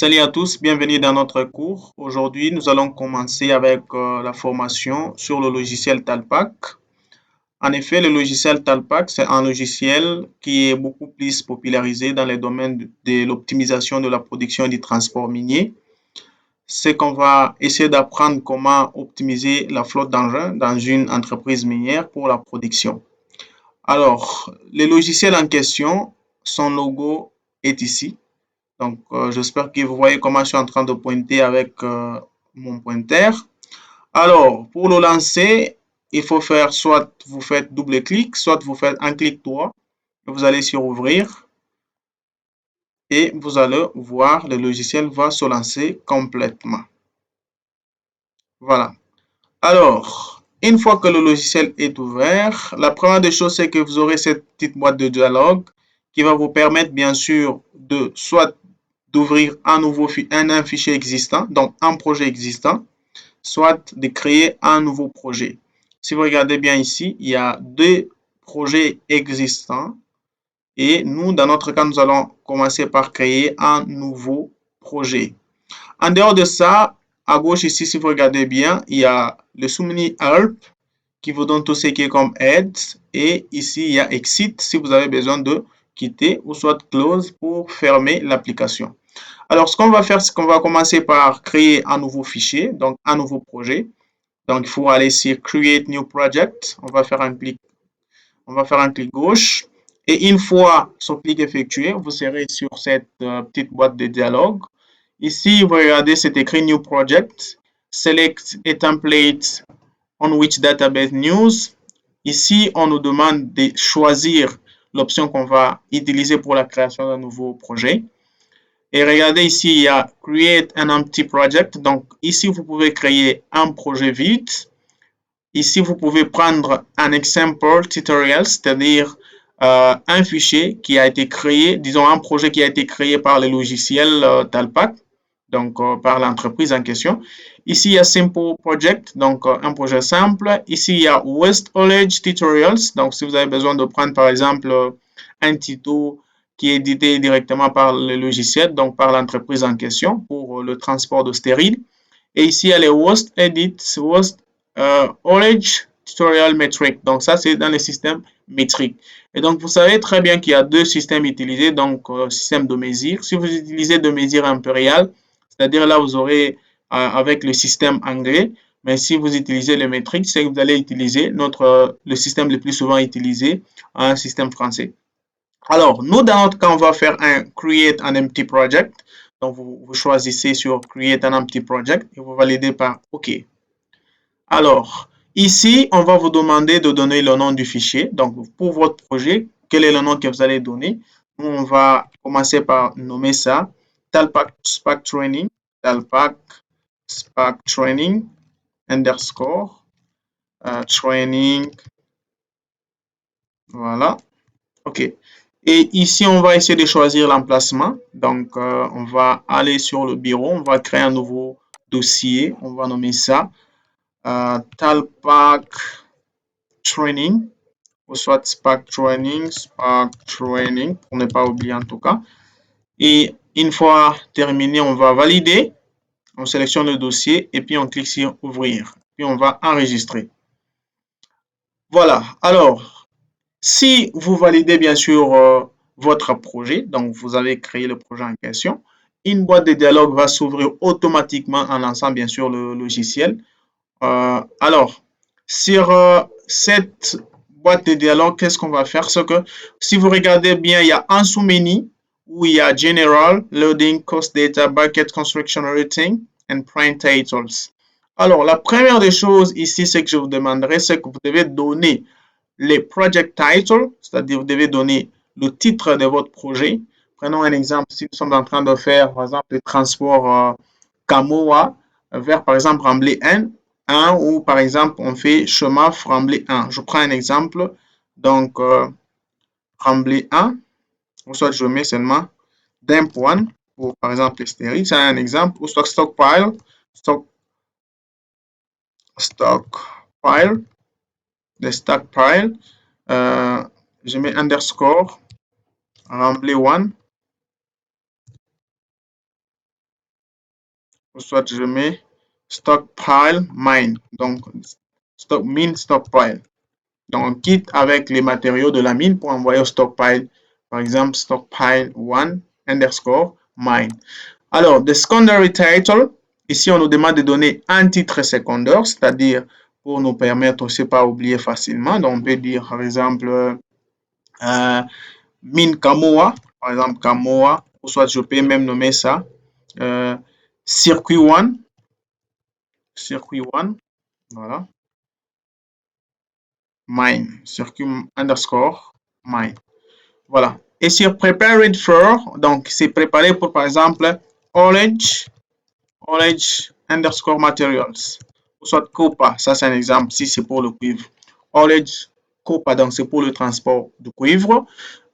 Salut à tous, bienvenue dans notre cours. Aujourd'hui, nous allons commencer avec la formation sur le logiciel Talpac. En effet, le logiciel Talpac, c'est un logiciel qui est beaucoup plus popularisé dans les domaines de l'optimisation de la production et du transport minier. C'est qu'on va essayer d'apprendre comment optimiser la flotte d'engins dans une entreprise minière pour la production. Alors, le logiciel en question, son logo est ici. Donc, j'espère que vous voyez comment je suis en train de pointer avec mon pointeur. Alors, pour le lancer, il faut faire soit vous faites double clic, soit vous faites un clic droit. Vous allez sur ouvrir et vous allez voir le logiciel va se lancer complètement. Voilà. Alors, une fois que le logiciel est ouvert, la première des choses, c'est que vous aurez cette petite boîte de dialogue qui va vous permettre, bien sûr, de soit d'ouvrir un fichier existant, donc un projet existant, soit de créer un nouveau projet. Si vous regardez bien ici, il y a deux projets existants et nous, dans notre cas, nous allons commencer par créer un nouveau projet. En dehors de ça, à gauche ici, si vous regardez bien, il y a le sous-menu Help qui vous donne tout ce qui est comme aide. Et ici, il y a Exit si vous avez besoin de quitter ou soit Close pour fermer l'application. Alors, ce qu'on va faire, c'est qu'on va commencer par créer un nouveau fichier, donc un nouveau projet. Donc, il faut aller sur Create New Project. On va faire un clic gauche. Et une fois ce clic effectué, vous serez sur cette petite boîte de dialogue. Ici, vous regardez, c'est écrit New Project. Select a template on which database news. Ici, on nous demande de choisir l'option qu'on va utiliser pour la création d'un nouveau projet. Et regardez ici, il y a Create an empty project. Donc ici, vous pouvez créer un projet vide. Ici, vous pouvez prendre un example tutorial, c'est-à-dire un fichier qui a été créé, disons un projet qui a été créé par le logiciel Talpac, donc par l'entreprise en question. Ici, il y a Simple Project, donc un projet simple. Ici, il y a Waste Haulage Tutorials. Donc, si vous avez besoin de prendre, par exemple, un tuto qui est édité directement par le logiciel, donc par l'entreprise en question, pour le transport de stériles. Et ici, il y a les Waste Edit, Waste Haulage Tutorial Metric. Donc, ça, c'est dans le système métrique. Et donc, vous savez très bien qu'il y a deux systèmes utilisés, donc système de mesure. Si vous utilisez de mesure impériale, c'est-à-dire là, vous aurez avec le système anglais, mais si vous utilisez le métrique, c'est que vous allez utiliser le système le plus souvent utilisé, un système français. Alors, nous, dans notre cas, on va faire un Create an Empty Project. Donc, vous choisissez sur Create an Empty Project et vous validez par OK. Alors, ici, on va vous demander de donner le nom du fichier. Donc, pour votre projet, quel est le nom que vous allez donner? Nous, on va commencer par nommer ça Talpac Spark Training, Talpac Spark Training underscore training. Voilà. OK. Et ici, on va essayer de choisir l'emplacement. Donc, on va aller sur le bureau. On va créer un nouveau dossier. On va nommer ça Talpac Training ou soit Spark Training, pour ne pas oublier en tout cas. Et une fois terminé, on va valider. On sélectionne le dossier et puis on clique sur Ouvrir. Puis on va enregistrer. Voilà. Alors, si vous validez bien sûr votre projet, donc vous avez créé le projet en question, une boîte de dialogue va s'ouvrir automatiquement en lançant bien sûr le logiciel. Alors, sur cette boîte de dialogue, qu'est-ce qu'on va faire? C'est que si vous regardez bien, il y a un sous-menu où il y a General, Loading, Cost Data, Bucket, Construction Rating and Print Titles. Alors, la première des choses ici, c'est que je vous demanderai, c'est que vous devez donner les project titles, c'est-à-dire vous devez donner le titre de votre projet. Prenons un exemple, si nous sommes en train de faire, par exemple, le transport Kamoa vers, par exemple, Ramblay 1, ou par exemple, on fait chemin Ramblay 1. Je prends un exemple, donc Ramblay 1, ou soit je mets seulement dump 1, pour par exemple les stériles, c'est un exemple, ou soit stockpile, stockpile, le stockpile, je mets underscore Ramblay 1, soit je mets stockpile mine. Donc, stockpile. Donc, on quitte avec les matériaux de la mine pour envoyer au stockpile. Par exemple, stockpile 1 underscore mine. Alors, the secondary title, ici, on nous demande de donner un titre secondaire, c'est-à-dire pour nous permettre aussi pas oublier facilement. Donc, on peut dire, par exemple, mine Kamoa, par exemple, Kamoa, ou soit je peux même nommer ça circuit 1, voilà, mine, circuit underscore mine. Voilà. Et sur prepared for, donc c'est préparé pour, par exemple, orange underscore materials, ou soit Copa, ça c'est un exemple, si c'est pour le cuivre. Orange Copa, donc c'est pour le transport du cuivre.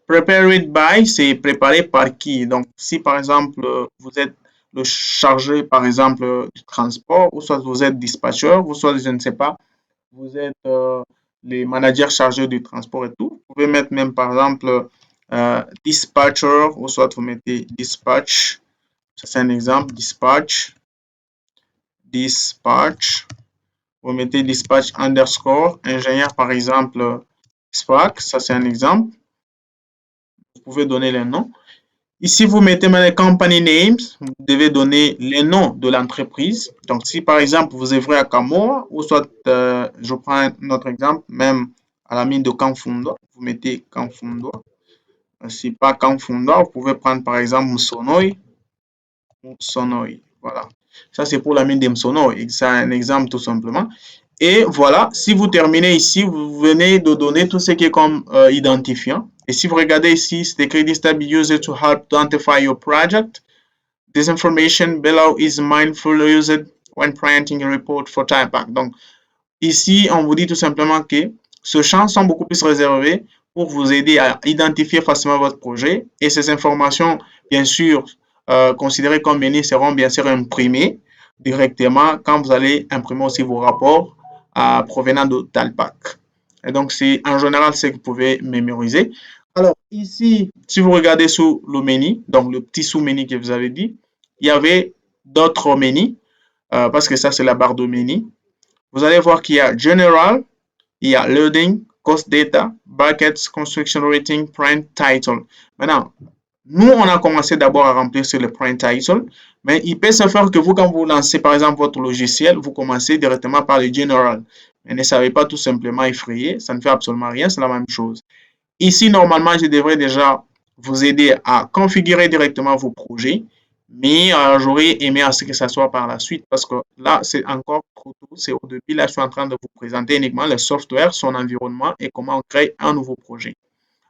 Prepared by, c'est préparé par qui? Donc, si par exemple, vous êtes le chargé, par exemple, du transport, ou soit vous êtes dispatcher, ou soit, je ne sais pas, vous êtes les managers chargés du transport et tout. Vous pouvez mettre même, par exemple, dispatcher, ou soit vous mettez dispatch. Ça, c'est un exemple, dispatch. Vous mettez dispatch underscore, ingénieur, par exemple, Spark. Ça, c'est un exemple. Vous pouvez donner les noms. Ici, vous mettez les company names, vous devez donner les noms de l'entreprise. Donc, si par exemple, vous œuvrez à Kamoa, ou soit, je prends notre exemple, même à la mine de Kamfundo, vous mettez Kamfundo. Si pas Kamfundo, vous pouvez prendre par exemple Msonoi. Voilà. Ça, c'est pour la mine de Msonoi. C'est un exemple tout simplement. Et voilà, si vous terminez ici, vous venez de donner tout ce qui est comme identifiant. Et si vous regardez ici, c'est écrit this tab used to help identify your project. This information below is mindful used when printing a report for TypePack. Donc, ici, on vous dit tout simplement que ce champ sont beaucoup plus réservés pour vous aider à identifier facilement votre projet. Et ces informations, bien sûr, considérées comme menées, seront bien sûr imprimées directement quand vous allez imprimer aussi vos rapports provenant de Talpac. Et donc, c'est en général ce que vous pouvez mémoriser. Alors, ici, si vous regardez sous le menu, donc le petit sous-menu que vous avez dit, il y avait d'autres menus, parce que ça, c'est la barre de menu. Vous allez voir qu'il y a General, il y a Loading, Cost Data, Brackets, Construction Rating, Print Title. Maintenant, nous, on a commencé d'abord à remplir sur le Print Title, mais il peut se faire que vous, quand vous lancez par exemple votre logiciel, vous commencez directement par le General. Mais ne savez pas tout simplement effrayer, ça ne fait absolument rien, c'est la même chose. Ici, normalement, je devrais déjà vous aider à configurer directement vos projets, mais j'aurais aimé à ce que ça soit par la suite parce que là, c'est encore trop tôt, c'est au début. Là, je suis en train de vous présenter uniquement le software, son environnement et comment on crée un nouveau projet.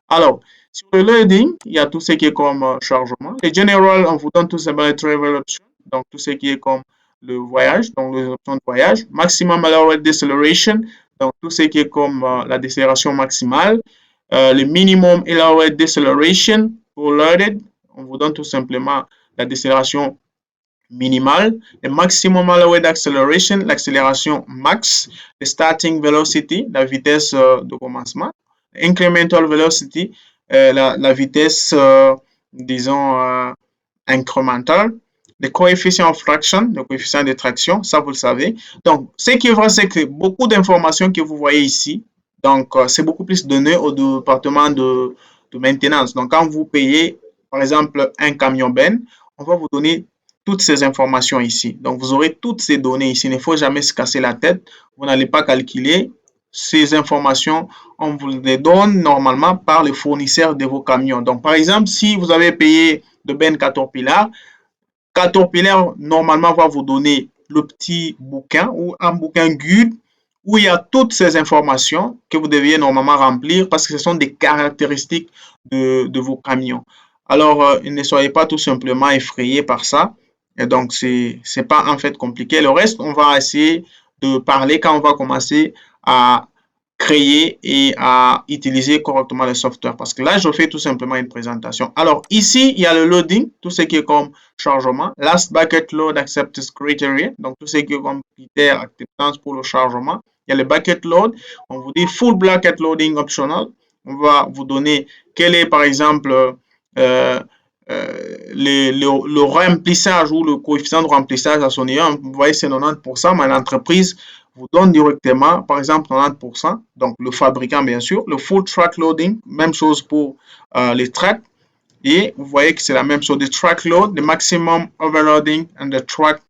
Alors, sur le loading, il y a tout ce qui est comme chargement. Les general, on vous donne tout simplement les travel options, donc tout ce qui est comme le voyage, donc les options de voyage. Maximum allowed deceleration, donc tout ce qui est comme la décélération maximale. Le minimum allowed deceleration pour loaded, on vous donne tout simplement la décélération minimale, le maximum allowed acceleration, l'accélération max, le starting velocity, la vitesse de commencement, incremental velocity, la vitesse, disons, incrémentale, le coefficient of fraction, le coefficient de traction, ça vous le savez. Donc, ce qui est vrai, c'est que beaucoup d'informations que vous voyez ici, donc c'est beaucoup plus donné au département de maintenance. Donc, quand vous payez, par exemple, un camion ben, on va vous donner toutes ces informations ici. Donc, vous aurez toutes ces données ici. Il ne faut jamais se casser la tête. Vous n'allez pas calculer. Ces informations, on vous les donne normalement par le fournisseur de vos camions. Donc, par exemple, si vous avez payé de Ben Caterpillar, Caterpillar, normalement, va vous donner le petit bouquin ou un bouquin guide où il y a toutes ces informations que vous deviez normalement remplir parce que ce sont des caractéristiques de vos camions. Alors, ne soyez pas tout simplement effrayés par ça. Et donc, c'est pas en fait compliqué. Le reste, on va essayer de parler quand on va commencer à créer et à utiliser correctement le software. Parce que là, je fais tout simplement une présentation. Alors, ici, il y a le loading, tout ce qui est comme chargement. Last bucket load acceptance criteria, donc tout ce qui est comme critère acceptance pour le chargement. Il y a le bucket load. On vous dit full bucket loading optional. On va vous donner quel est, par exemple, le remplissage ou le coefficient de remplissage à son niveau, vous voyez, c'est 90%, mais l'entreprise vous donne directement, par exemple, 90%, donc le fabricant, bien sûr, le full track loading, même chose pour les tracks, et vous voyez que c'est la même chose, the track load, the maximum overloading and the track.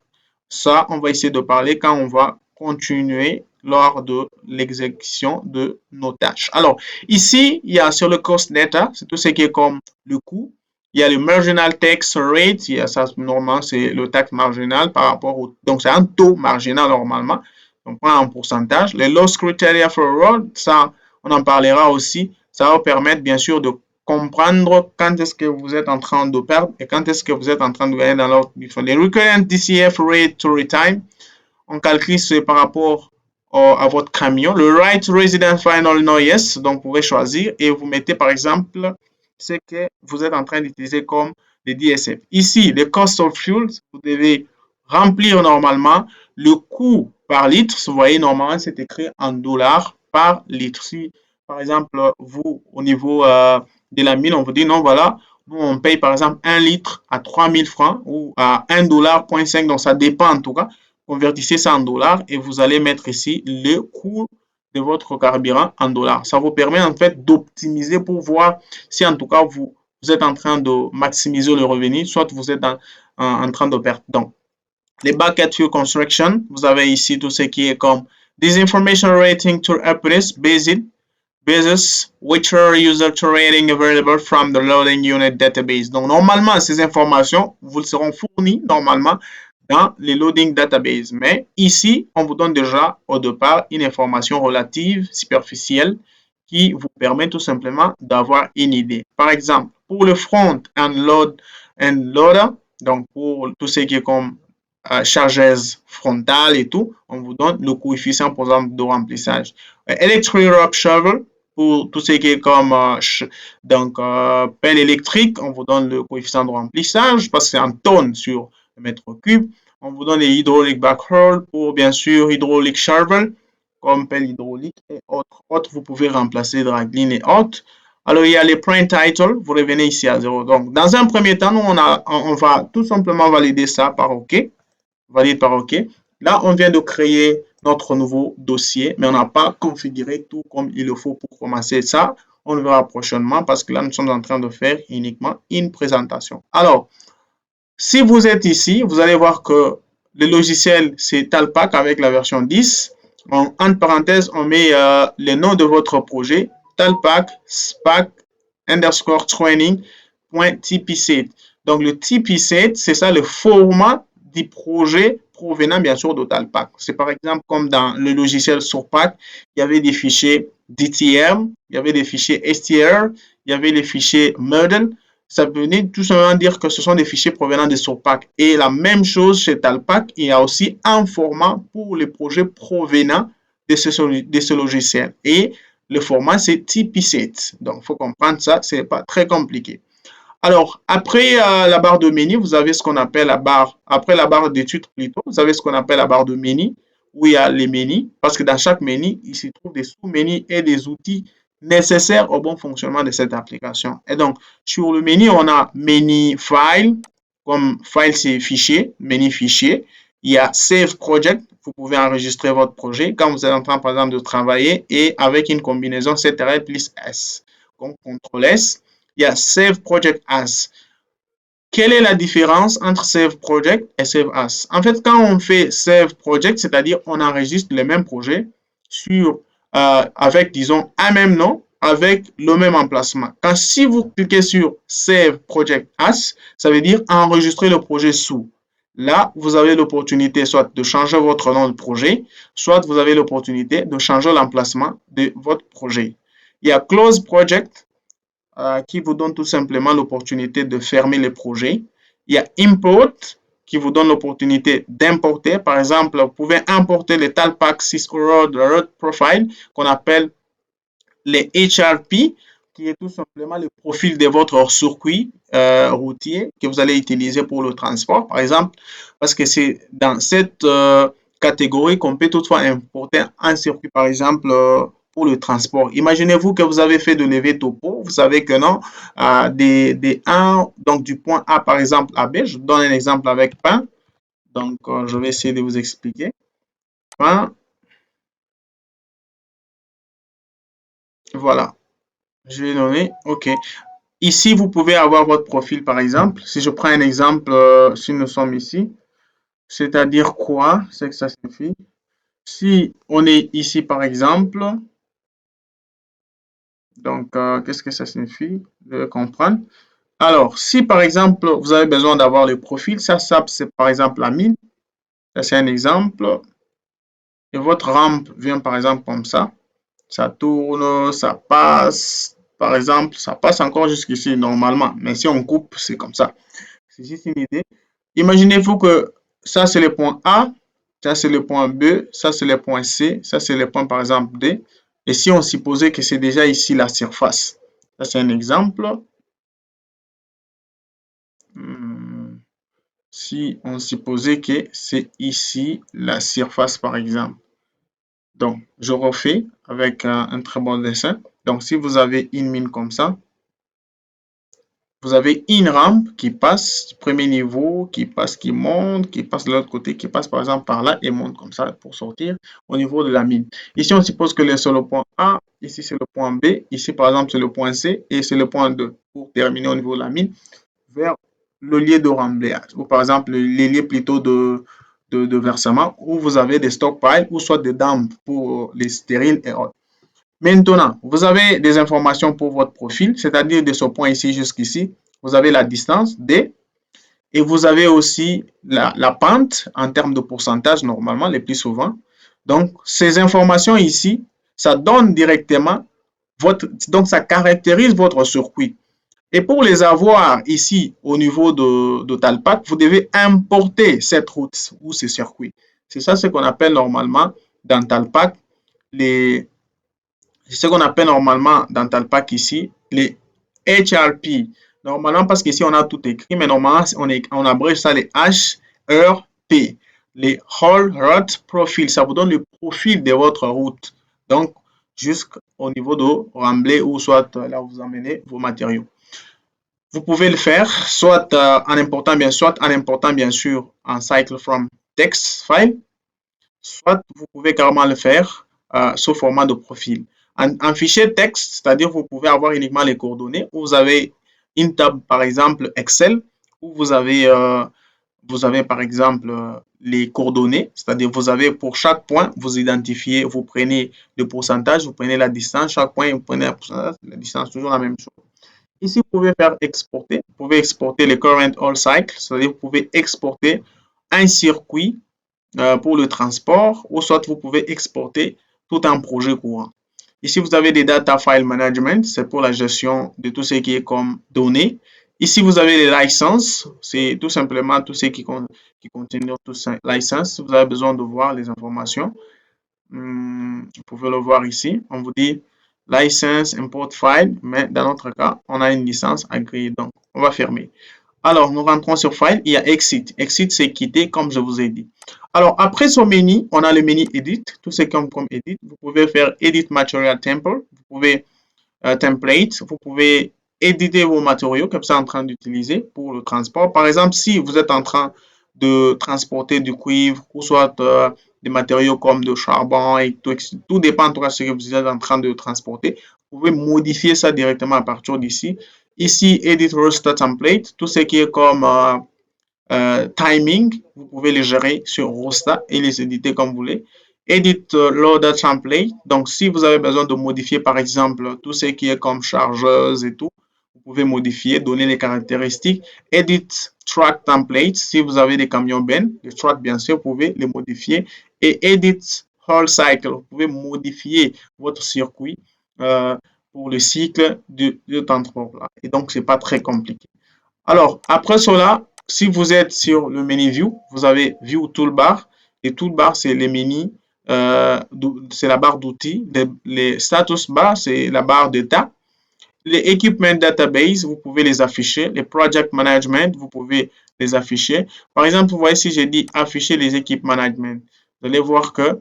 Ça, on va essayer de parler quand on va continuer lors de l'exécution de nos tâches. Alors, ici, il y a sur le cost data, c'est tout ce qui est comme le coût. Il y a le marginal tax rate, il y a ça, normalement, c'est le taxe marginal par rapport au... Donc, c'est un taux marginal normalement. On prend un pourcentage. Les loss criteria for road, ça, on en parlera aussi. Ça va permettre, bien sûr, de comprendre quand est-ce que vous êtes en train de perdre et quand est-ce que vous êtes en train de gagner dans l'autre. Les recurrent DCF rate to retime, on calcule c'est par rapport à votre camion. Le right resident final noise, donc vous pouvez choisir et vous mettez par exemple ce que vous êtes en train d'utiliser comme les DSF. Ici, le cost of fuel, vous devez remplir normalement le coût par litre. Vous voyez, normalement, c'est écrit en dollars par litre. Si, par exemple, vous, au niveau de la mine, on vous dit non, voilà, nous, on paye par exemple 1 litre à 3000 francs ou à 1,5 $, donc ça dépend en tout cas. Convertissez ça en dollars et vous allez mettre ici le coût de votre carburant en dollars. Ça vous permet en fait d'optimiser pour voir si en tout cas vous êtes en train de maximiser le revenu, soit vous êtes en train de perdre. Donc, les bucket fuel construction, vous avez ici tout ce qui est comme this information rating to appraise basis which are user to rating available from the loading unit database. Donc, normalement, ces informations vous seront fournies normalement dans les loading database. Mais ici, on vous donne déjà au départ une information relative, superficielle, qui vous permet tout simplement d'avoir une idée. Par exemple, pour le front and loader, donc pour tout ce qui est comme chargeuse frontale et tout, on vous donne le coefficient, par exemple, de remplissage. Electric rope shovel, pour tout ce qui est comme pelle électrique, on vous donne le coefficient de remplissage parce que c'est en tonnes sur le mètre cube. On vous donne les hydraulic backhoe pour bien sûr hydraulic shovel comme pelle hydraulique et autres. Vous pouvez remplacer dragline et autres. Alors il y a les print title, vous revenez ici à 0. Donc dans un premier temps, nous on va tout simplement valider ça par OK. Valide par OK. Là, on vient de créer notre nouveau dossier, mais on n'a pas configuré tout comme il le faut pour commencer ça. On le verra prochainement parce que là, nous sommes en train de faire uniquement une présentation. Alors, si vous êtes ici, vous allez voir que le logiciel, c'est Talpak avec la version 10. Entre parenthèses, on met le nom de votre projet, Talpak SPAC underscore training.tpset. Donc, le TP7, c'est ça le format du projet provenant bien sûr de Talpak. C'est par exemple comme dans le logiciel Surpack, il y avait des fichiers DTM, il y avait des fichiers STR, il y avait les fichiers Model. Ça venait tout simplement dire que ce sont des fichiers provenant de Surpack. Et la même chose chez Talpak, il y a aussi un format pour les projets provenant de ce logiciel. Et le format, c'est TP7. Donc, il faut comprendre ça, ce n'est pas très compliqué. Alors, après la barre de menu, vous avez ce qu'on appelle la barre, après la barre d'études plutôt, vous avez ce qu'on appelle la barre de menu, où il y a les menus, parce que dans chaque menu, il se trouve des sous-menus et des outils nécessaires au bon fonctionnement de cette application. Et donc, sur le menu, on a menu file, comme file c'est fichier, menu fichier. Il y a save project, vous pouvez enregistrer votre projet quand vous êtes en train, par exemple, de travailler et avec une combinaison CTRL plus S. Donc, CTRL S. Il y a Save Project As. Quelle est la différence entre Save Project et Save As? En fait, quand on fait Save Project, c'est-à-dire on enregistre le même projet sur, avec, disons, un même nom, avec le même emplacement. Quand si vous cliquez sur Save Project As, ça veut dire enregistrer le projet sous. Là, vous avez l'opportunité soit de changer votre nom de projet, soit vous avez l'opportunité de changer l'emplacement de votre projet. Il y a Close Project, qui vous donne tout simplement l'opportunité de fermer les projets. Il y a Import qui vous donne l'opportunité d'importer. Par exemple, vous pouvez importer les Talpak 6 Road Profile qu'on appelle les HRP, qui est tout simplement le profil de votre circuit routier que vous allez utiliser pour le transport, par exemple, parce que c'est dans cette catégorie qu'on peut toutefois importer un circuit, par exemple, pour le transport. Imaginez-vous que vous avez fait de levée topo, vous savez que non, des 1, donc du point A par exemple à B, je vous donne un exemple avec pain, donc je vais essayer de vous expliquer. Pain, voilà, je vais donner, ok. Ici, vous pouvez avoir votre profil par exemple. Si je prends un exemple, si nous sommes ici, c'est-à-dire quoi? C'est que ça signifie. Si on est ici par exemple, donc qu'est-ce que ça signifie? De comprendre. Alors, si par exemple, vous avez besoin d'avoir le profil, ça c'est par exemple la mine. Ça, c'est un exemple. Et votre rampe vient par exemple comme ça. Ça tourne, ça passe. Par exemple, ça passe encore jusqu'ici normalement. Mais si on coupe, c'est comme ça. C'est juste une idée. Imaginez-vous que ça, c'est le point A. Ça, c'est le point B. Ça, c'est le point C. Ça, c'est le point par exemple D. Et si on supposait que c'est déjà ici la surface. Ça, c'est un exemple. Hmm. Si on supposait que c'est ici la surface, par exemple. Donc, je refais avec un très bon dessin. Donc, si vous avez une mine comme ça, vous avez une rampe qui passe du premier niveau, qui passe, qui monte, qui passe de l'autre côté, qui passe par exemple par là et monte comme ça pour sortir au niveau de la mine. Ici, on suppose que c'est le point A, ici c'est le point B, ici par exemple c'est le point C et c'est le point 2 pour terminer au niveau de la mine vers le lieu de remblage ou par exemple les lieux plutôt de versement où vous avez des stockpiles ou soit des dames pour les stériles et autres. Maintenant, vous avez des informations pour votre profil, c'est-à-dire de ce point ici jusqu'ici, vous avez la distance D et vous avez aussi la pente en termes de pourcentage normalement, les plus souvent. Donc, ces informations ici, ça donne directement donc ça caractérise votre circuit. Et pour les avoir ici au niveau de Talpac, vous devez importer cette route ou ce circuit. C'est ça ce qu'on appelle normalement dans Talpac les ce qu'on appelle normalement dans Talpac ici les HRP. Normalement, parce qu'ici on a tout écrit, mais normalement on abrège ça les HRP. Les Whole Route Profile, ça vous donne le profil de votre route. Donc, jusqu'au niveau de Remblai ou soit là où vous emmenez vos matériaux. Vous pouvez le faire soit en important bien sûr en cycle from text file, soit vous pouvez carrément le faire sous format de profil. En fichier texte, c'est-à-dire vous pouvez avoir uniquement les coordonnées. Vous avez une table par exemple Excel où vous avez par exemple les coordonnées, c'est-à-dire vous avez pour chaque point, vous identifiez, vous prenez le pourcentage, vous prenez la distance, chaque point, vous prenez la distance, toujours la même chose. Ici, vous pouvez faire exporter. Vous pouvez exporter le current all cycle, c'est-à-dire vous pouvez exporter un circuit pour le transport ou soit vous pouvez exporter tout un projet courant. Ici, vous avez des data file management, c'est pour la gestion de tout ce qui est comme données. Ici, vous avez les licences, c'est tout simplement tout ce qui contient toutes ces licences. Vous avez besoin de voir les informations. Vous pouvez le voir ici. On vous dit license import file, mais dans notre cas, on a une licence agréée. Donc, on va fermer. Alors, nous rentrons sur File, il y a Exit. Exit, c'est quitter, comme je vous ai dit. Alors, après ce menu, on a le menu Edit. Tout ce qui est comme Edit. Vous pouvez faire Edit Material Template. Vous pouvez Template. Vous pouvez éditer vos matériaux que vous êtes en train d'utiliser pour le transport. Par exemple, si vous êtes en train de transporter du cuivre ou soit des matériaux comme de charbon et tout dépend en tout cas de ce que vous êtes en train de transporter. Vous pouvez modifier ça directement à partir d'ici. Ici, Edit Roster Template, tout ce qui est comme timing, vous pouvez les gérer sur Roster et les éditer comme vous voulez. Edit Loader Template, donc si vous avez besoin de modifier par exemple tout ce qui est comme chargeuse et tout, vous pouvez modifier, donner les caractéristiques. Edit Track Template, si vous avez des camions bennes, les tracks bien sûr, vous pouvez les modifier. Et Edit Whole Cycle, vous pouvez modifier votre circuit pour le cycle de transport. Et donc, ce n'est pas très compliqué. Alors, après cela, si vous êtes sur le menu View, vous avez View Toolbar. Et Toolbar, c'est les menus, c'est la barre d'outils. Les Status Bar, c'est la barre d'état. Les Equipment Database, vous pouvez les afficher. Les Project Management, vous pouvez les afficher. Par exemple, vous voyez si j'ai dit afficher les Equipment Management. Vous allez voir que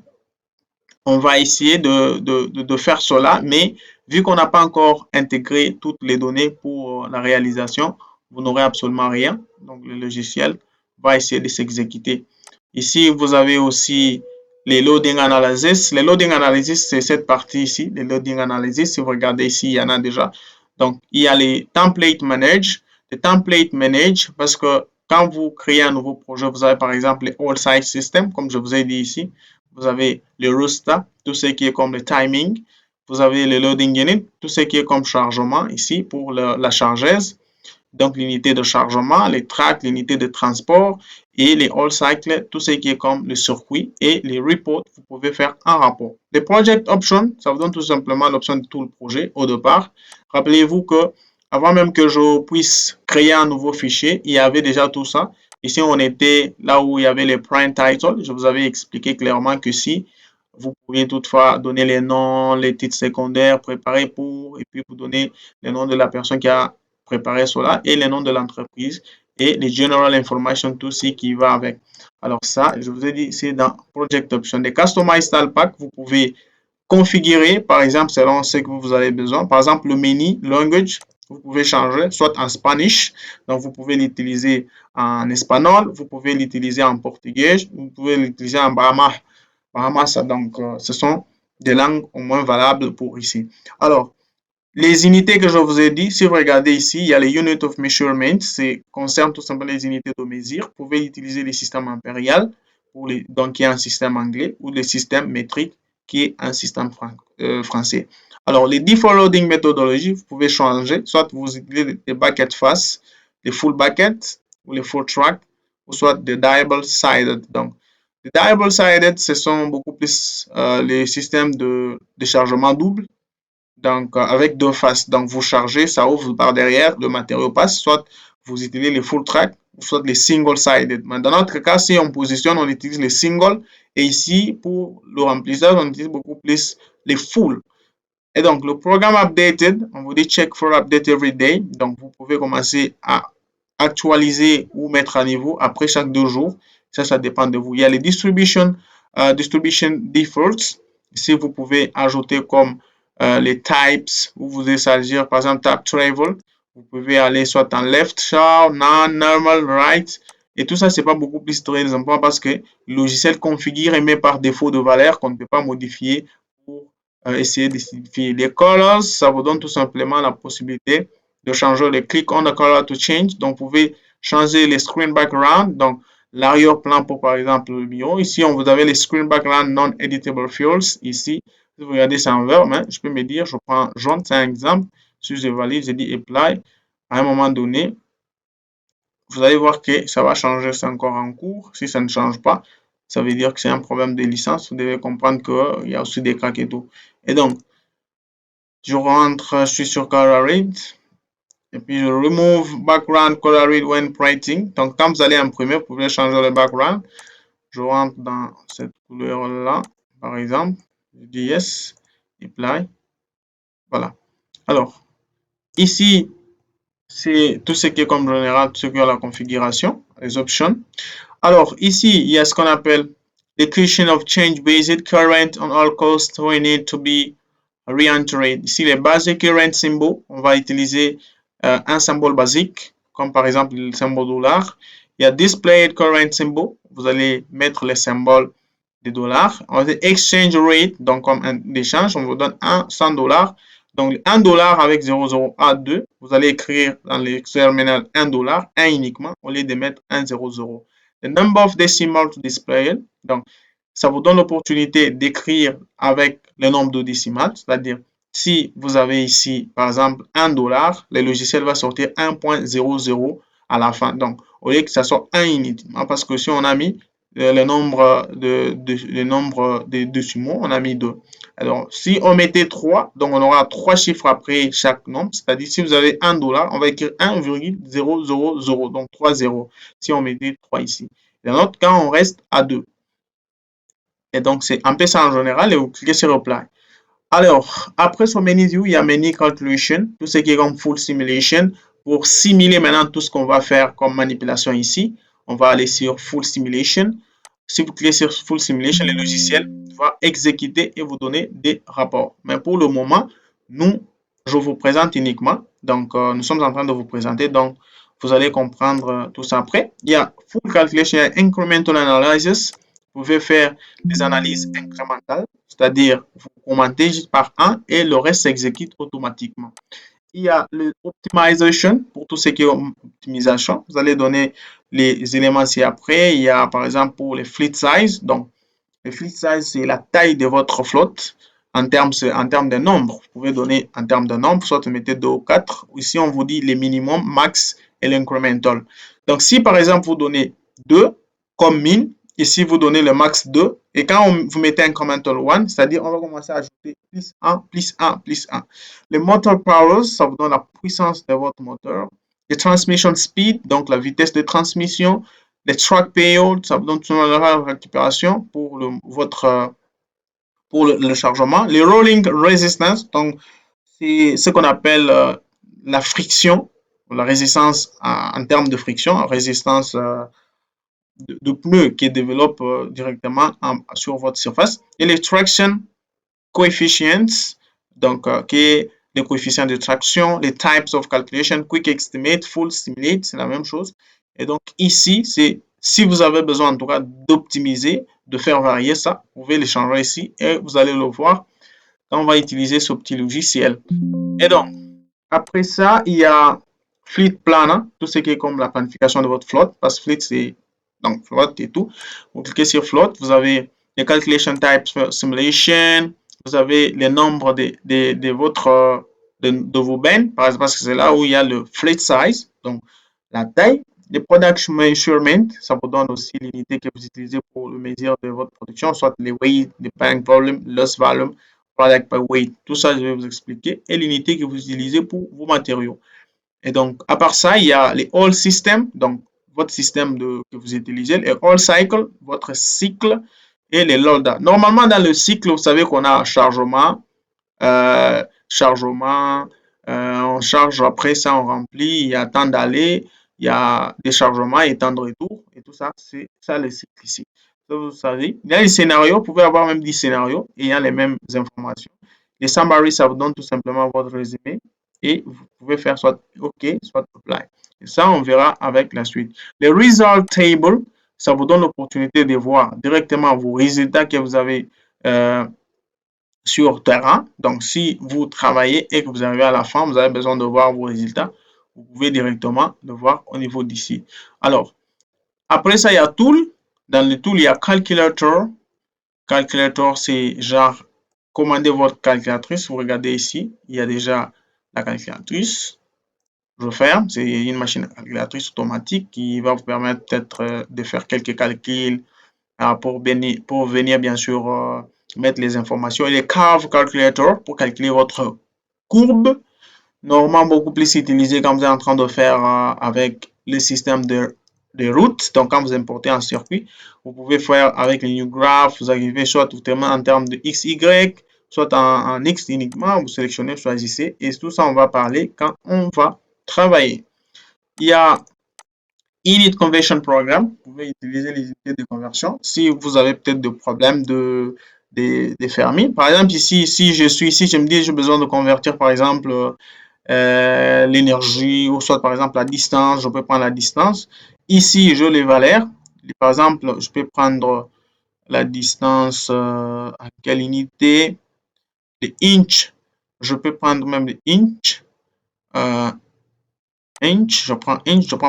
on va essayer de faire cela, mais vu qu'on n'a pas encore intégré toutes les données pour la réalisation, vous n'aurez absolument rien. Donc, le logiciel va essayer de s'exécuter. Ici, vous avez aussi les loading analysis. Les loading analysis, c'est cette partie ici, les loading analysis. Si vous regardez ici, il y en a déjà. Donc, il y a les template manage. Les template manage, parce que quand vous créez un nouveau projet, vous avez par exemple les all site system, comme je vous ai dit ici. Vous avez le roster, tout ce qui est comme le timing. Vous avez le loading unit, tout ce qui est comme chargement ici pour la chargeuse. Donc, l'unité de chargement, les tracks, l'unité de transport et les all cycle, tout ce qui est comme le circuit et les reports, vous pouvez faire un rapport. Les project options, ça vous donne tout simplement l'option de tout le projet au départ. Rappelez-vous que avant même que je puisse créer un nouveau fichier, il y avait déjà tout ça. Ici, on était là où il y avait les prime titles. Je vous avais expliqué clairement que si vous pouviez toutefois donner les noms, les titres secondaires préparés pour, et puis vous donner les noms de la personne qui a préparé cela et les noms de l'entreprise et les general information, tout ce qui va avec. Alors ça, je vous ai dit, c'est dans Project Option. Les Customize Style Pack, vous pouvez configurer, par exemple, selon ce que vous avez besoin. Par exemple, le menu Language, vous pouvez changer, soit en Spanish, donc vous pouvez l'utiliser en espagnol, vous pouvez l'utiliser en portugais, vous pouvez l'utiliser en Bahamas. Donc, ce sont des langues au moins valables pour ici. Alors, les unités que je vous ai dit, si vous regardez ici, il y a les Unit of Measurement, ça concerne tout simplement les unités de mesure. Vous pouvez utiliser les systèmes impérial, donc qui est un système anglais, ou le système métrique, qui est un système français. Alors, les default loading méthodologies, vous pouvez changer, soit vous utilisez les bucket face, les full bucket, ou les full track, ou soit des double-sided. Donc, les double-sided, ce sont beaucoup plus les systèmes de chargement double. Donc, avec deux faces. Donc, vous chargez, ça ouvre par derrière, le matériau passe, soit vous utilisez les full track, soit les single-sided. Dans notre cas, si on positionne, on utilise les single. Et ici, pour le remplissage, on utilise beaucoup plus les full. Et donc, le programme updated, on vous dit check for update every day. Donc, vous pouvez commencer à actualiser ou mettre à niveau après chaque 2 jours. Ça dépend de vous. Il y a les distribution defaults. Ici, vous pouvez ajouter comme les types, où vous allez choisir par exemple tab travel. Vous pouvez aller soit en left, sharp, non, normal, right. Et tout ça, c'est pas beaucoup plus très important parce que le logiciel configure et met par défaut de valeurs qu'on ne peut pas modifier pour essayer de simplifier. Les colors, ça vous donne tout simplement la possibilité de changer le click on the color to change. Donc, vous pouvez changer les screen background. Donc, l'arrière-plan pour par exemple le bureau. Ici, on vous avez les screen background non-editable fields. Ici, si vous regardez, c'est en vert, mais je peux me dire, je prends jaune, c'est un exemple. Si je valide, je dis apply. À un moment donné, vous allez voir que ça va changer, c'est encore en cours. Si ça ne change pas, ça veut dire que c'est un problème de licence. Vous devez comprendre qu'il y a aussi des cracks et tout. Et donc, je rentre, je suis sur Colorid. Et puis, je remove background Colorid when printing. Donc, quand vous allez imprimer, vous pouvez changer le background. Je rentre dans cette couleur-là, par exemple. Je dis yes, apply. Voilà. Alors, ici, c'est tout ce qui est comme général, ce qui est la configuration, les options. Alors, ici, il y a ce qu'on appelle declaration of change based current on all costs we need to be re-entered. Ici, les basic current symbol, on va utiliser un symbole basique, comme par exemple le symbole dollar. Il y a displayed current symbol, vous allez mettre le symbole des dollars. On va dire exchange rate, donc comme un échange, on vous donne 100 dollars. Donc, 1 dollar avec 00 à 2, vous allez écrire dans le terminal 1 dollar, 1 uniquement, au lieu de mettre 1 00. The number of decimals to display, donc ça vous donne l'opportunité d'écrire avec le nombre de décimales, c'est-à-dire si vous avez ici, par exemple, 1 dollar, le logiciel va sortir 1.00 à la fin. Donc, au lieu que ça soit 1 uniquement, parce que si on a mis le nombre de décimaux, on a mis 2. Alors, si on mettait 3, donc on aura 3 chiffres après chaque nombre, c'est-à-dire si vous avez 1 dollar, on va écrire 1,000, donc 3 zéros, si on mettait 3 ici. Dans notre cas, on reste à 2. Et donc, c'est un peu ça en général, et vous cliquez sur Apply. Alors, après ce menu view, il y a menu calculation, tout ce qui est comme full simulation. Pour simuler maintenant tout ce qu'on va faire comme manipulation ici, on va aller sur full simulation. Si vous cliquez sur full simulation, le logiciel va exécuter et vous donner des rapports. Mais pour le moment, je vous présente uniquement. Donc, nous sommes en train de vous présenter. Donc, vous allez comprendre tout ça après. Il y a Full Calculation, il y a Incremental Analysis. Vous pouvez faire des analyses incrémentales, c'est-à-dire vous commentez juste par un et le reste s'exécute automatiquement. Il y a le Optimization pour tout ce qui est optimisation. Vous allez donner les éléments ci-après. Il y a par exemple pour les fleet size. Donc, le fleet size, c'est la taille de votre flotte en termes de nombre. Vous pouvez donner en termes de nombre, soit vous mettez 2 ou 4. Ici, on vous dit les minimums, max et l'incremental. Donc, si par exemple, vous donnez 2 comme min, ici, vous donnez le max 2. Et quand vous mettez incremental 1, c'est-à-dire on va commencer à ajouter plus 1, plus 1, plus 1. Le motor powers, ça vous donne la puissance de votre moteur. Le transmission speed, donc la vitesse de transmission. Les track payout, ça vous donne tout la récupération pour le chargement. Les rolling resistance, donc c'est ce qu'on appelle la friction, la résistance en termes de friction, résistance de pneus qui développe directement sur votre surface. Et les traction coefficients, donc qui est les coefficients de traction, les types of calculation, quick estimate, full estimate, c'est la même chose. Et donc ici, c'est si vous avez besoin en tout cas d'optimiser, de faire varier ça, vous pouvez les changer ici et vous allez le voir quand on va utiliser ce petit logiciel. Et donc, après ça, il y a Fleet Planner, tout ce qui est comme la planification de votre flotte, parce que Fleet, c'est donc flotte et tout. Vous cliquez sur Flotte, vous avez les Calculation Types Simulation, vous avez les nombres de vos bennes, parce que c'est là où il y a le Fleet Size, donc la taille. Les Production Measurement, ça vous donne aussi l'unité que vous utilisez pour le mesure de votre production, soit les weight, les bank volume, loss volume, product by weight. Tout ça, je vais vous expliquer. Et l'unité que vous utilisez pour vos matériaux. Et donc, à part ça, il y a les all systems, donc votre système que vous utilisez, les all cycle, votre cycle, et les loader. Normalement, dans le cycle, vous savez qu'on a chargement, on charge, après ça, on remplit, il y a temps d'aller, il y a déchargement et temps de retour, et tout ça, c'est ça le cycle ici. Vous savez, il y a les scénarios, vous pouvez avoir même 10 scénarios ayant les mêmes informations. Les summary, ça vous donne tout simplement votre résumé et vous pouvez faire soit OK, soit Apply. Et ça, on verra avec la suite. Les result table, ça vous donne l'opportunité de voir directement vos résultats que vous avez sur terrain. Donc, si vous travaillez et que vous arrivez à la fin, vous avez besoin de voir vos résultats, vous pouvez directement le voir au niveau d'ici. Alors, après ça, il y a Tool. Dans le Tool, il y a Calculator. Calculator, c'est genre commander votre calculatrice. Vous regardez ici, il y a déjà la calculatrice. Je ferme, c'est une machine calculatrice automatique qui va vous permettre peut-être de faire quelques calculs pour venir bien sûr mettre les informations. Et les Curve Calculator pour calculer votre courbe. Normalement, beaucoup plus utilisé quand vous êtes en train de faire avec le système de routes. Donc, quand vous importez un circuit, vous pouvez faire avec le New Graph, vous arrivez soit totalement en termes de XY, soit en X uniquement, vous sélectionnez, choisissez. Et tout ça, on va parler quand on va travailler. Il y a Unit Conversion Program. Vous pouvez utiliser les unités de conversion si vous avez peut-être des problèmes de fermi. Par exemple, ici, si je suis ici, je me dis j'ai besoin de convertir par exemple l'énergie ou soit par exemple la distance, je peux prendre la distance. Ici, je les valeurs. Par exemple, je peux prendre la distance à quelle unité? Les inches. Je peux prendre même les inches. Je prends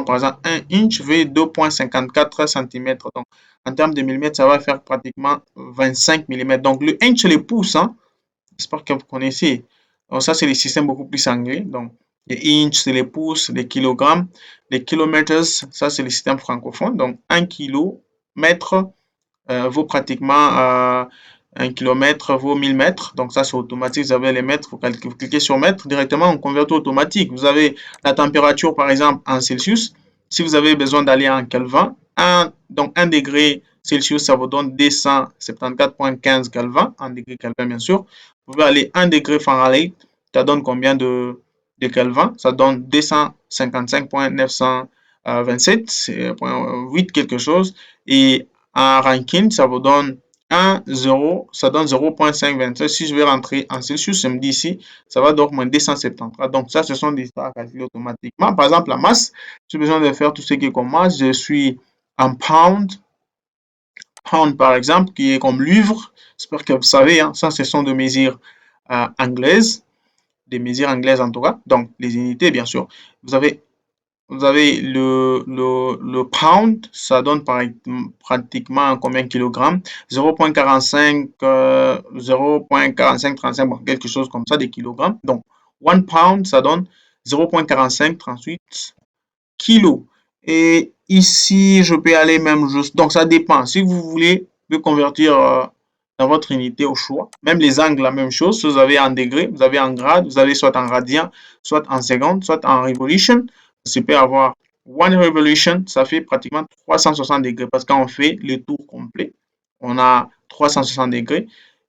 par exemple 1 inch V 2,54 cm. Donc, en termes de millimètres, ça va faire pratiquement 25 mm. Donc, le inch, c'est les pouces. Hein? J'espère que vous connaissez. Donc, ça, c'est les systèmes beaucoup plus anglais. Donc, les inches, c'est les pouces, les kilogrammes. Les kilomètres, ça, c'est les systèmes francophones. Donc, 1 kilomètre vaut pratiquement 1 kilomètre vaut 1000 mètres. Donc, ça, c'est automatique. Vous avez les mètres. Vous cliquez sur mètre. Directement, on convertit automatique. Vous avez la température, par exemple, en Celsius. Si vous avez besoin d'aller en Kelvin, donc 1 degré Celsius, ça vous donne 274,15 Kelvin. En degré Kelvin, bien sûr. Vous pouvez aller 1 degré Fahrenheit. Ça donne combien de Kelvin? Ça donne 255,927. C'est 0,8 quelque chose. Et en Rankine, ça vous donne 1, 0, ça donne 0.527. Si je vais rentrer en Celsius, je me dis ici, ça va donc moins 273. Donc, ça, ce sont des histoires à calculer automatiquement. Par exemple, la masse, j'ai besoin de faire tout ce qui est comme masse. Je suis en pound. Pound, par exemple, qui est comme livre. J'espère que vous savez, hein, ça, ce sont des mesures anglaises. Des mesures anglaises en tout cas. Donc, les unités, bien sûr. Vous avez le pound, ça donne pratiquement combien de kilogrammes? 0.45, 0.4535, bon, quelque chose comme ça, des kilogrammes. Donc, 1 pound, ça donne 0.4538 kilos. Et ici, je peux aller même juste. Donc, ça dépend. Si vous voulez convertir dans votre unité au choix, même les angles, la même chose. Si vous avez en degrés, vous avez en grade, vous avez soit en radian, soit en seconde, soit en revolution. Je peux avoir one revolution, ça fait pratiquement 360 degrés parce qu'on fait le tour complet. On a 360 degrés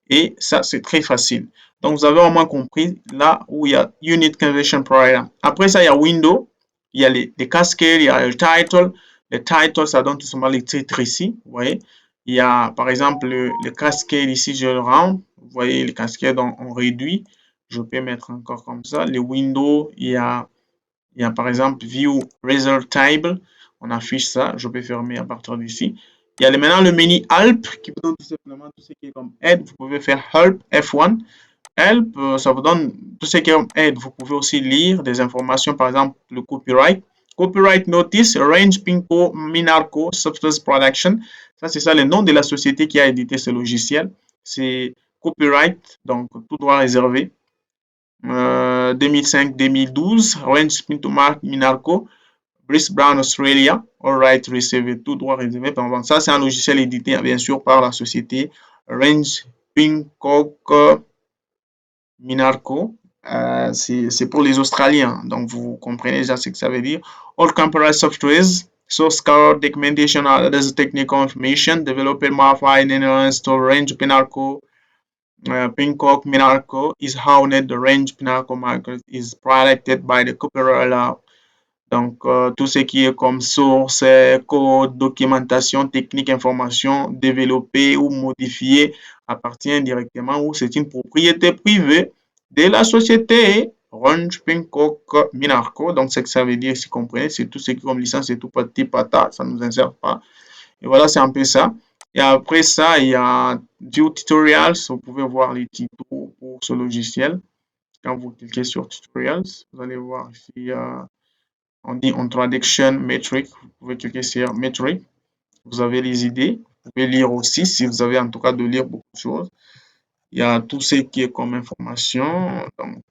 et ça, c'est très facile. Donc, vous avez au moins compris là où il y a Unit Conversion Program. Après ça, il y a Window. Il y a les cascades, il y a le title. Le title, ça donne tout simplement les titres ici. Vous voyez, il y a par exemple le cascade ici, je le rends. Vous voyez, les cascades, on réduit. Je peux mettre encore comme ça. Les windows, il y a par exemple View Result Table. On affiche ça. Je peux fermer à partir d'ici. Il y a maintenant le menu Help qui vous donne tout simplement tout ce qui est comme aide. Vous pouvez faire Help F1. Help, ça vous donne tout ce qui est aide. Vous pouvez aussi lire des informations, par exemple le copyright. Copyright Notice, Range Pinko Minarco Substance Production. Ça, c'est ça le nom de la société qui a édité ce logiciel. C'est Copyright, donc tout droit réservé. 2005-2012, Range Pinto Minarco, Brice Brown Australia, All Right Reservé, tout droit réservé. Ça, c'est un logiciel édité, bien sûr, par la société Range Pinko Minarco, c'est pour les Australiens, donc vous comprenez déjà ce que ça veut dire. All computer softwares, source code, documentation, others technical information, developed, modified, and store range Pinarco, Pincock Minarco is hounded. The range Pinarco market is protected by the copyright law. Donc, tout ce qui est comme source, code, documentation, technique, information développée ou modifiée appartient directement ou c'est une propriété privée de la société Range Pincock Minarco. Donc, c'est ce que ça veut dire, si vous comprenez, c'est tout ce qui est comme licence, c'est tout petit pata, ça ne nous insère pas. Et voilà, c'est un peu ça. Et après ça, il y a View Tutorials. Vous pouvez voir les tutos pour ce logiciel. Quand vous cliquez sur Tutorials, vous allez voir ici, on dit Introduction Metric. Vous pouvez cliquer sur Metric. Vous avez les idées. Vous pouvez lire aussi, si vous avez en tout cas de lire beaucoup de choses. Il y a tout ce qui est comme information. Donc,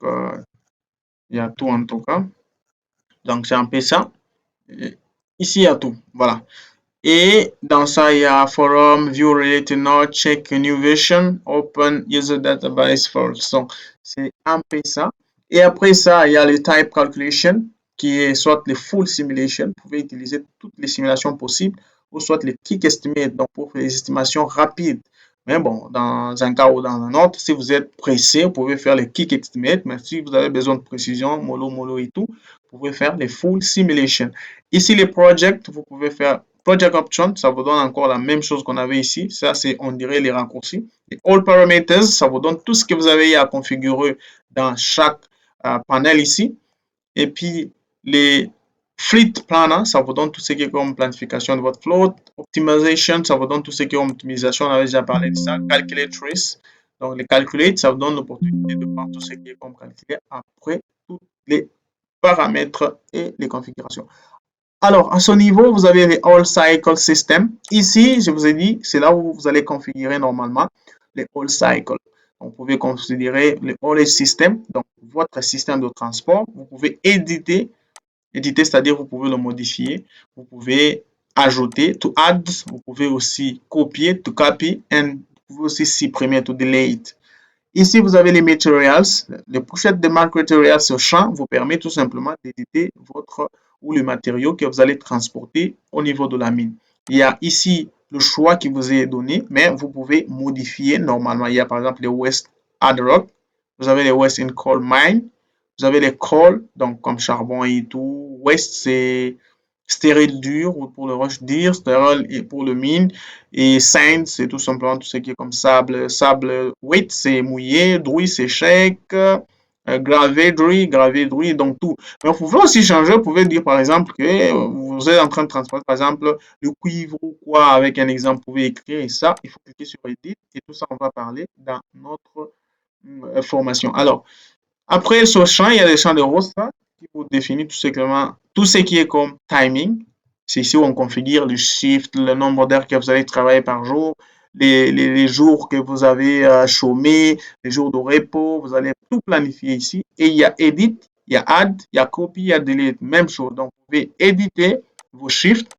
il y a tout en tout cas. Donc, c'est un peu ça. Et ici, il y a tout. Voilà. Et dans ça, il y a Forum, View Related Node, Check New Version, Open User Database False. Donc, c'est un peu ça. Et après ça, il y a le Type Calculation, qui est soit les Full Simulation. Vous pouvez utiliser toutes les simulations possibles, ou soit les Quick Estimate, donc pour faire des estimations rapides. Mais bon, dans un cas ou dans un autre, si vous êtes pressé, vous pouvez faire les Quick Estimate. Mais si vous avez besoin de précision, mollo et tout, vous pouvez faire les Full Simulation. Ici, les Projects, vous pouvez faire Project Option, ça vous donne encore la même chose qu'on avait ici. Ça, c'est, on dirait, les raccourcis. Et All Parameters, ça vous donne tout ce que vous avez à configurer dans chaque panel ici. Et puis, les Fleet Planner, ça vous donne tout ce qui est comme planification de votre float. Optimization, ça vous donne tout ce qui est comme optimisation. On avait déjà parlé de ça. Calculatrice. Donc, les Calculate, ça vous donne l'opportunité de voir tout ce qui est comme calculé après tous les paramètres et les configurations. Alors, à ce niveau, vous avez les All Cycle System. Ici, je vous ai dit, c'est là où vous allez configurer normalement les All Cycle. Vous pouvez considérer les All System, donc votre système de transport. Vous pouvez éditer, c'est-à-dire vous pouvez le modifier. Vous pouvez ajouter, to add. Vous pouvez aussi copier, to copy. Et vous pouvez aussi supprimer, to delete. Ici, vous avez les materials. Les pochettes de marque materials sur champ vous permet tout simplement d'éditer votre ou le matériau que vous allez transporter au niveau de la mine. Il y a ici le choix qui vous est donné, mais vous pouvez modifier normalement. Il y a par exemple les West Hard Rock, vous avez les West in Coal Mine, vous avez les coal, donc comme charbon et tout. West, c'est stérile dur ou pour le roche dur, stérile et pour le mine. Et sand, c'est tout simplement tout ce qui est comme sable. Sable, wet, c'est mouillé. Druit, c'est sec. Gravé, druit, donc tout. Mais vous pouvez aussi changer, vous pouvez dire par exemple que vous êtes en train de transporter par exemple le cuivre ou quoi, avec un exemple, vous pouvez écrire et ça, il faut cliquer sur Edit et tout ça, on va parler dans notre formation. Alors, après ce champ, il y a les champs de roster qui vous définit tout simplement tout ce qui est comme timing. C'est ici où on configure le shift, le nombre d'heures que vous allez travailler par jour, les jours que vous avez chômé, les jours de repos, vous allez tout planifier ici. Et il y a edit, il y a add, il y a copy, il y a delete, même chose. Donc, vous pouvez éditer vos shifts.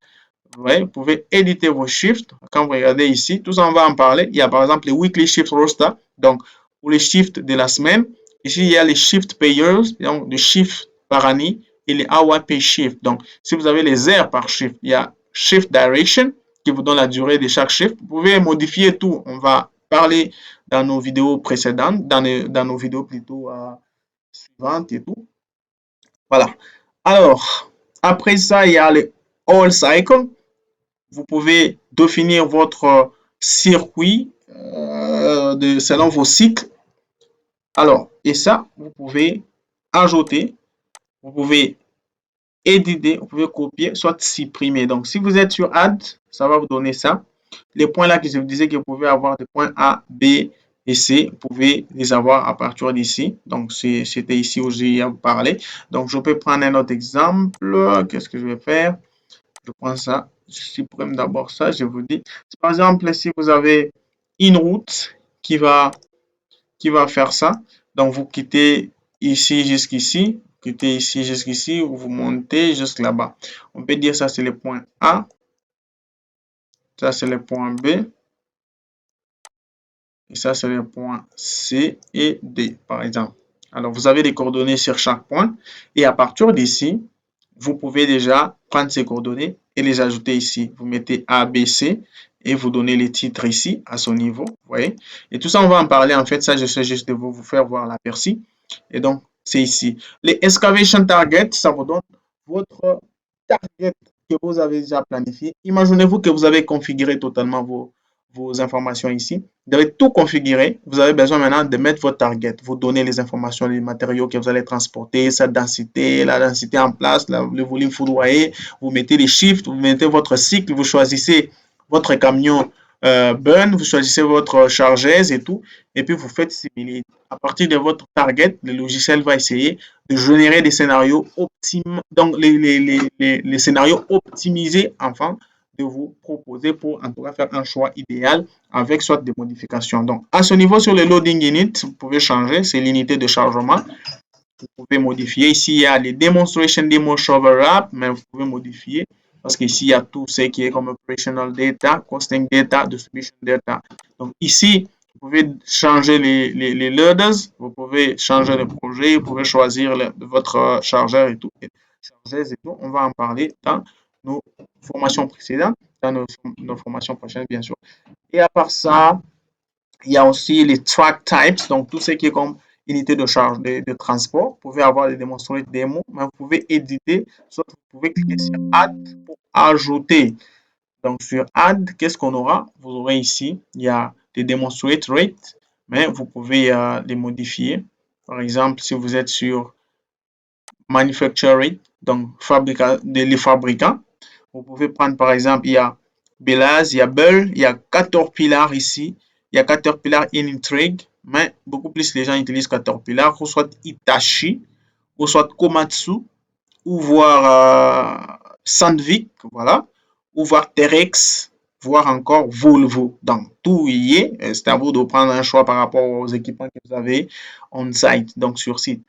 Ouais, vous pouvez éditer vos shifts. Quand vous regardez ici, tout ça, on va en parler. Il y a par exemple les weekly shift roster. Donc, pour les shifts de la semaine, ici, il y a les shift payers, donc les shifts par année et les hour pay shift. Donc, si vous avez les heures par shift, il y a shift direction qui vous donne la durée de chaque shift. Vous pouvez modifier tout. On va parler dans nos vidéos précédentes, dans nos vidéos plutôt suivantes et tout. Voilà. Alors, après ça, il y a les all cycle. Vous pouvez définir votre circuit selon vos cycles. Alors, et ça, vous pouvez ajouter, vous pouvez éditer, vous pouvez copier, soit supprimer. Donc, si vous êtes sur Add, ça va vous donner ça. Les points là que je vous disais que vous pouvez avoir des points A, B et C, vous pouvez les avoir à partir d'ici. Donc, c'était ici où j'ai parlé. Donc, je peux prendre un autre exemple. Qu'est-ce que je vais faire? Je prends ça. Je supprime d'abord ça. Je vous dis. Par exemple, si vous avez une route qui va faire ça, donc vous quittez ici jusqu'ici, quittez ici jusqu'ici, ou vous montez jusque là-bas. On peut dire ça c'est le point A, ça c'est le point B, et ça c'est le point C et D, par exemple. Alors vous avez les coordonnées sur chaque point, et à partir d'ici, vous pouvez déjà prendre ces coordonnées et les ajouter ici. Vous mettez A, B, C et vous donnez les titres ici à son niveau. Vous voyez? Et tout ça, on va en parler. En fait, ça, je sais juste de vous faire voir l'aperçu. Et donc, c'est ici. Les excavation targets, ça vous donne votre target que vous avez déjà planifié. Imaginez-vous que vous avez configuré totalement vos informations ici. Vous avez tout configuré. Vous avez besoin maintenant de mettre votre target. Vous donnez les informations, les matériaux que vous allez transporter, sa densité, la densité en place, le volume foudroyé. Vous mettez les chiffres, vous mettez votre cycle, vous choisissez votre camion burn, vous choisissez votre chargeuse et tout. Et puis vous faites simuler. À partir de votre target, le logiciel va essayer de générer des scénarios optimes, donc les scénarios optimisés afin de vous proposer pour en tout cas faire un choix idéal avec soit des modifications. Donc à ce niveau sur le loading unit, vous pouvez changer, c'est l'unité de chargement. Vous pouvez modifier. Ici, il y a les demonstration demo shovel wrap, mais vous pouvez modifier parce qu'ici, il y a tout ce qui est comme operational data, costing data, distribution data. Donc ici, vous pouvez changer les loaders, vous pouvez changer le projet, vous pouvez choisir votre chargeur et tout. Et tout. On va en parler dans nos formations précédentes, dans nos formations prochaines, bien sûr. Et à part ça, il y a aussi les track types, donc tout ce qui est comme unité de charge de transport. Vous pouvez avoir des démonstrations démo, mais vous pouvez éditer, soit vous pouvez cliquer sur Add pour ajouter. Donc sur Add, qu'est-ce qu'on aura? Vous aurez ici, il y a des demonstrate rate, mais vous pouvez les modifier. Par exemple, si vous êtes sur manufacturing, donc les fabricants, vous pouvez prendre par exemple, il y a Belaz, il y a Bull, il y a Caterpillar ici, il y a Caterpillar Intrigue, mais beaucoup plus les gens utilisent Caterpillar, ou soit Hitachi, ou soit Komatsu, ou voir Sandvik, voilà, ou voir Terex, voire encore Volvo. Donc, tout y est. C'est à vous de prendre un choix par rapport aux équipements que vous avez on-site, donc sur site.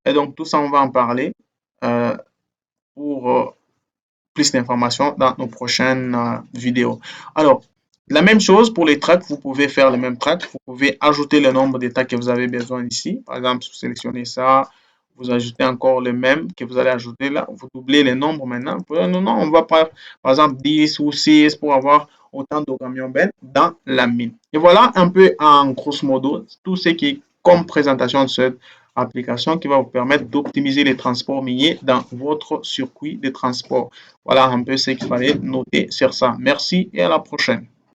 Et donc, tout ça, on va en parler pour plus d'informations dans nos prochaines vidéos. Alors, la même chose pour les tracks, vous pouvez faire le même track. Vous pouvez ajouter le nombre d'états que vous avez besoin ici. Par exemple, vous sélectionnez ça, vous ajoutez encore le même que vous allez ajouter là. Vous doublez les nombres maintenant. Non, non, on va prendre par exemple 10 ou 6 pour avoir autant de camions bennes dans la mine. Et voilà un peu en grosso modo tout ce qui est comme présentation de cette application qui va vous permettre d'optimiser les transports miniers dans votre circuit de transport. Voilà un peu ce qu'il fallait noter sur ça. Merci et à la prochaine.